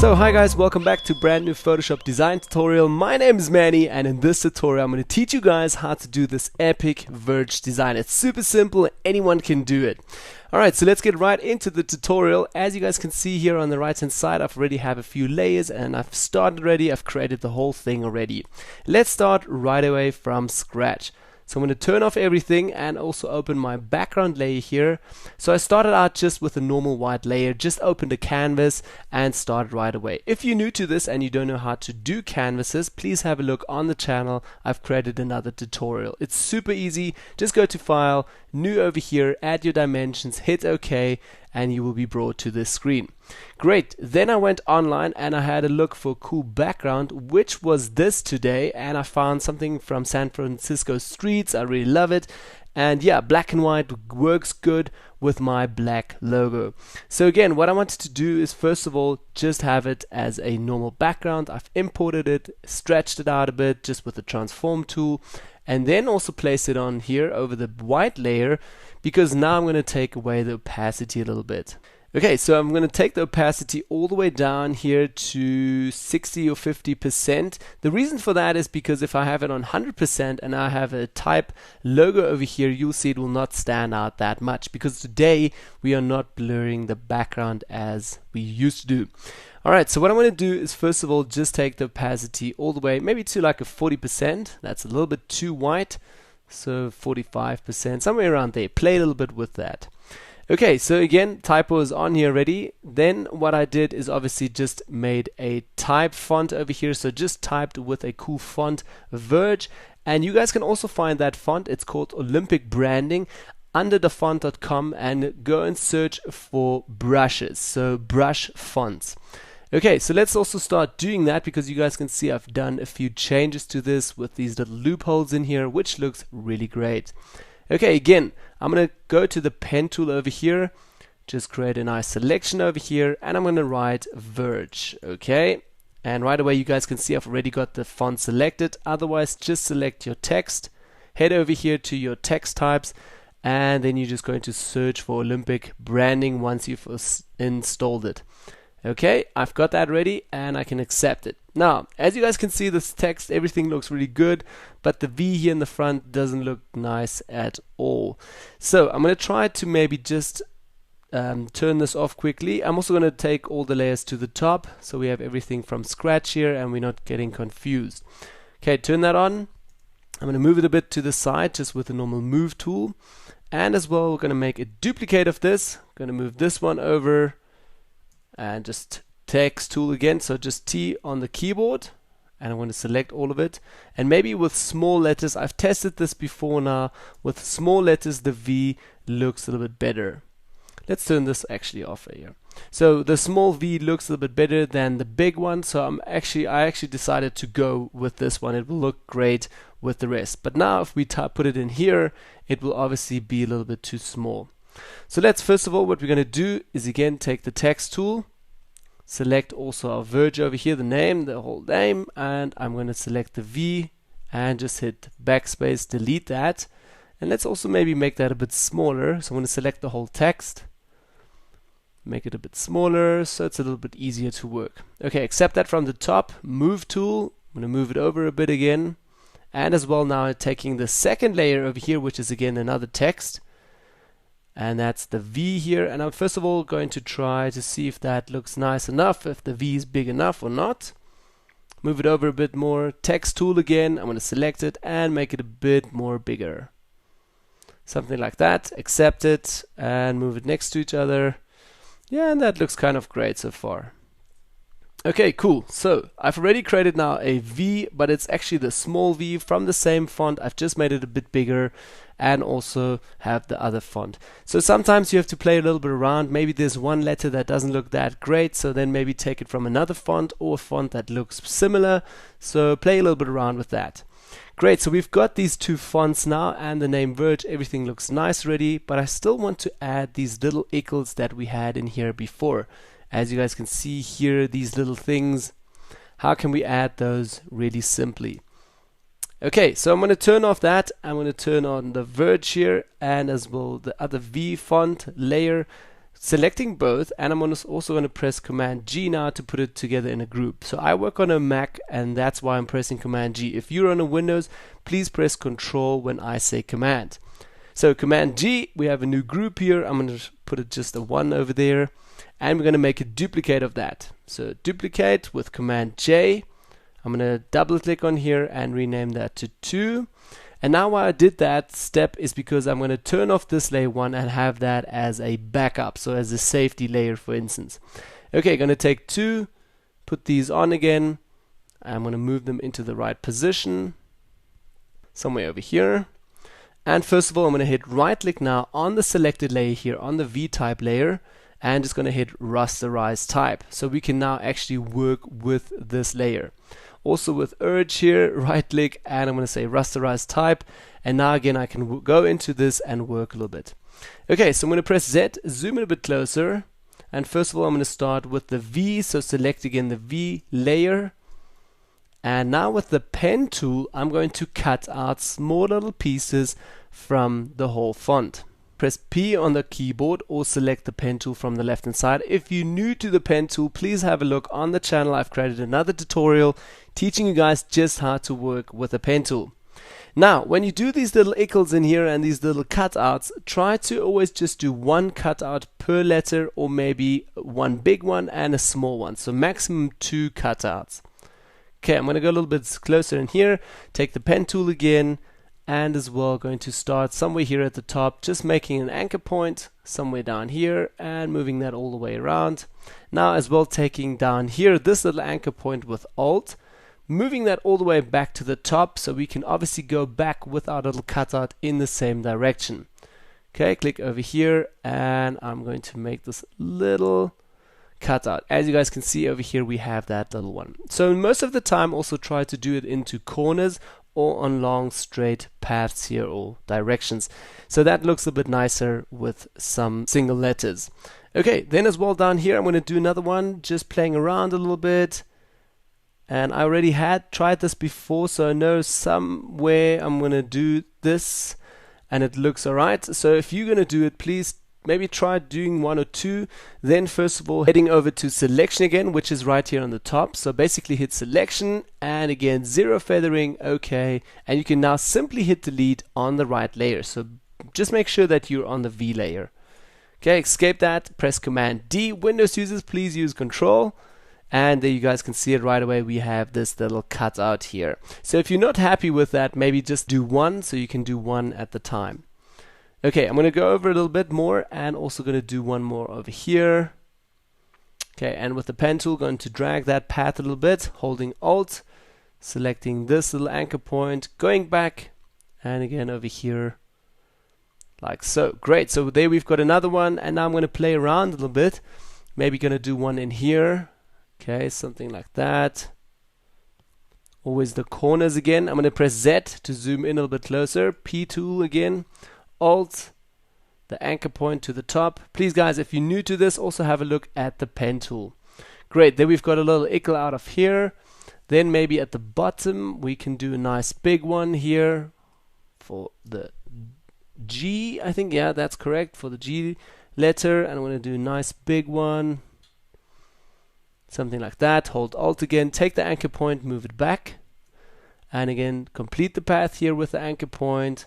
So hi guys, welcome back to brand new Photoshop design tutorial. My name is Manny, and in this tutorial I'm going to teach you guys how to do this epic verge design. It's super simple, anyone can do it. Alright, so let's get right into the tutorial. As you guys can see here on the right hand side, I've already have a few layers and I've started already, I've created the whole thing already. Let's start right away from scratch. So I'm going to turn off everything and also open my background layer here. So I started out just with a normal white layer, just opened a canvas and started right away. If you're new to this and you don't know how to do canvases, please have a look on the channel. I've created another tutorial. It's super easy. Just go to File, New over here, add your dimensions, hit OK, and you will be brought to this screen. Great, then I went online and I had a look for a cool background, which was this today, and I found something from San Francisco streets. I really love it, and yeah, black and white works good with my black logo. So again, what I wanted to do is first of all just have it as a normal background. I've imported it, stretched it out a bit just with the transform tool, and then also place it on here over the white layer, because now I'm going to take away the opacity a little bit. Okay, so I'm going to take the opacity all the way down here to 60 or 50%. The reason for that is because if I have it on 100% and I have a type logo over here, you'll see it will not stand out that much, because today we are not blurring the background as we used to do. Alright, so what I'm going to do is first of all just take the opacity all the way, maybe to like a 40%. That's a little bit too white. So 45%, somewhere around there. Play a little bit with that. Okay, so again, typo is on here already. Then what I did is obviously just made a type font over here. So just typed with a cool font, Verge. And you guys can also find that font. It's called Olympic Branding under the font.com, and go and search for brushes. So brush fonts. Okay, so let's also start doing that, because you guys can see I've done a few changes to this with these little loopholes in here, which looks really great. Okay, again, I'm going to go to the pen tool over here, just create a nice selection over here, and I'm going to write Verge. Okay, and right away you guys can see I've already got the font selected. Otherwise, just select your text, head over here to your text types, and then you're just going to search for Olympic Branding once you've installed it. Okay, I've got that ready and I can accept it. Now, as you guys can see, this text, everything looks really good, but the V here in the front doesn't look nice at all. So I'm going to try to maybe just turn this off quickly. I'm also going to take all the layers to the top, so we have everything from scratch here and we're not getting confused. Okay, turn that on. I'm going to move it a bit to the side just with the normal move tool. And as well, we're going to make a duplicate of this. I'm going to move this one over and just text tool again, so just T on the keyboard, and I'm going to select all of it. And maybe with small letters, I've tested this before now, with small letters the V looks a little bit better. Let's turn this actually off here. So the small V looks a little bit better than the big one, so I actually decided to go with this one. It will look great with the rest. But now if we put it in here, it will obviously be a little bit too small. So let's first of all, what we're going to do is again take the text tool, select also our verge over here, the name, the whole name, and I'm going to select the V and just hit backspace, delete that. And let's also maybe make that a bit smaller. So I'm going to select the whole text, make it a bit smaller so it's a little bit easier to work. Okay, accept that from the top, move tool, I'm going to move it over a bit again. And as well now taking the second layer over here, which is again another text, and that's the V here, and I'm first of all going to try to see if that looks nice enough, if the V is big enough or not. Move it over a bit more, text tool again, I'm going to select it and make it a bit more bigger. Something like that, accept it and move it next to each other. Yeah, and that looks kind of great so far. Okay, cool. So I've already created now a V, but it's actually the small V from the same font. I've just made it a bit bigger and also have the other font. So sometimes you have to play a little bit around. Maybe there's one letter that doesn't look that great, so then maybe take it from another font or a font that looks similar. So play a little bit around with that. Great, so we've got these two fonts now and the name Verge. Everything looks nice already, but I still want to add these little icons that we had in here before. As you guys can see here, these little things, how can we add those really simply? Okay, so I'm going to turn off that. I'm going to turn on the verge here and as well the other V font layer. selecting both, and I'm also going to press Command G now to put it together in a group. So I work on a Mac, and that's why I'm pressing Command G. If you're on a Windows, please press Control when I say Command. So Command G, we have a new group here. I'm going to put it just a 1 over there, and we're going to make a duplicate of that. So duplicate with Command J. I'm going to double click on here and rename that to 2. And now why I did that step is because I'm going to turn off this layer 1 and have that as a backup, so as a safety layer, for instance. Okay, going to take 2, put these on again. I'm going to move them into the right position, somewhere over here. And first of all, I'm going to hit right click now on the selected layer here on the V-type layer, and just going to hit rasterize type, so we can now actually work with this layer. Also with verge here, right click, and I'm going to say rasterize type, and now again I can go into this and work a little bit. Okay, so I'm going to press Z, zoom in a bit closer, and first of all I'm going to start with the V, so select again the V layer, and now with the pen tool I'm going to cut out small little pieces from the whole font. Press P on the keyboard or select the pen tool from the left hand side. If you're new to the pen tool, please have a look on the channel. I've created another tutorial teaching you guys just how to work with a pen tool. Now, when you do these little ickles in here and these little cutouts, try to always just do one cutout per letter, or maybe one big one and a small one. So maximum 2 cutouts. Okay, I'm going to go a little bit closer in here, take the pen tool again, and as well going to start somewhere here at the top, just making an anchor point somewhere down here and moving that all the way around. Now as well taking down here this little anchor point with Alt, moving that all the way back to the top, so we can obviously go back with our little cutout in the same direction. Okay, click over here, and I'm going to make this little cutout. As you guys can see over here, we have that little one. So most of the time also try to do it into corners or on long straight paths here or directions, so that looks a bit nicer with some single letters. Okay, then as well down here I'm going to do another one, just playing around a little bit, and I already had tried this before, so I know somewhere I'm going to do this and it looks alright. So if you're going to do it, please maybe try doing 1 or 2, then first of all heading over to selection again, which is right here on the top. So basically hit selection and again 0 feathering, okay, and you can now simply hit delete on the right layer. So just make sure that you're on the V layer. Okay, escape that, press Command D. Windows users, please use Control, and there you guys can see it right away. We have this little cutout here. So if you're not happy with that, maybe just do 1, so you can do 1 at the time. Okay, I'm going to go over a little bit more and also going to do one more over here. Okay, and with the pen tool, going to drag that path a little bit, holding Alt, selecting this little anchor point, going back, and again over here, like so. Great, so there we've got another one, and now I'm going to play around a little bit. Maybe going to do one in here. Okay, something like that. Always the corners again. I'm going to press Z to zoom in a little bit closer. P tool again. Alt, the anchor point to the top. Please guys, if you're new to this, also have a look at the pen tool. Great, then we've got a little ickle out of here. Then maybe at the bottom we can do a nice big one here for the G, I think, yeah, that's correct, for the G letter, and I'm going to do a nice big one, something like that. Hold Alt again, take the anchor point, move it back, and again complete the path here with the anchor point.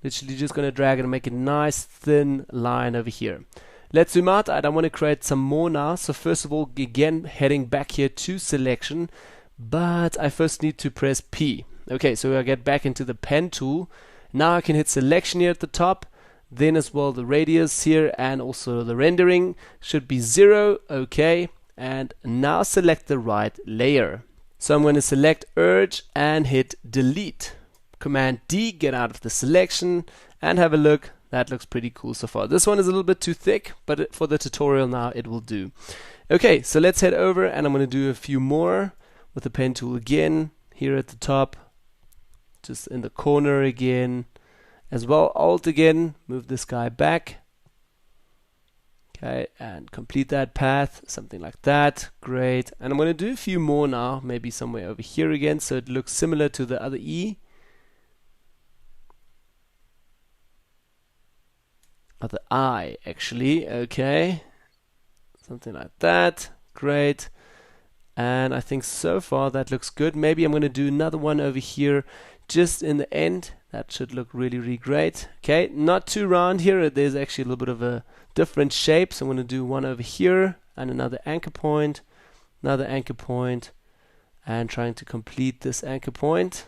Literally just going to drag it and make a nice thin line over here. Let's zoom out. I want to create some more now. So first of all, again heading back here to selection, but I first need to press P. Okay, so I get back into the pen tool. Now I can hit selection here at the top, then as well the radius here, and also the rendering should be 0. Okay, and now select the right layer. So I'm going to select verge and hit delete. Command D, get out of the selection, and have a look. That looks pretty cool so far. This one is a little bit too thick, but for the tutorial now it will do. Okay, so let's head over, and I'm going to do a few more with the pen tool again here at the top, just in the corner again, as well. Alt again, move this guy back. Okay, and complete that path, something like that. Great. And I'm going to do a few more now, maybe somewhere over here again, so it looks similar to the other E. the eye actually. Okay, something like that. Great. And I think so far that looks good. Maybe I'm going to do another one over here just in the end. That should look really, really great. Okay, not too round here. There's actually a little bit of a different shape. So I'm going to do one over here and another anchor point, and trying to complete this anchor point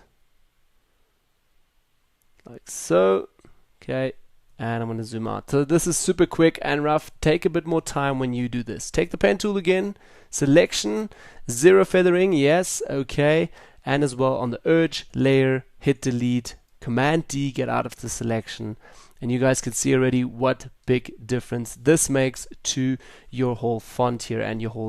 like so. Okay, and I'm going to zoom out. So this is super quick and rough. Take a bit more time when you do this. Take the pen tool again, selection, zero feathering, yes, okay, and as well on the edge layer, hit delete, Command D, get out of the selection, and you guys can see already what big difference this makes to your whole font here and your whole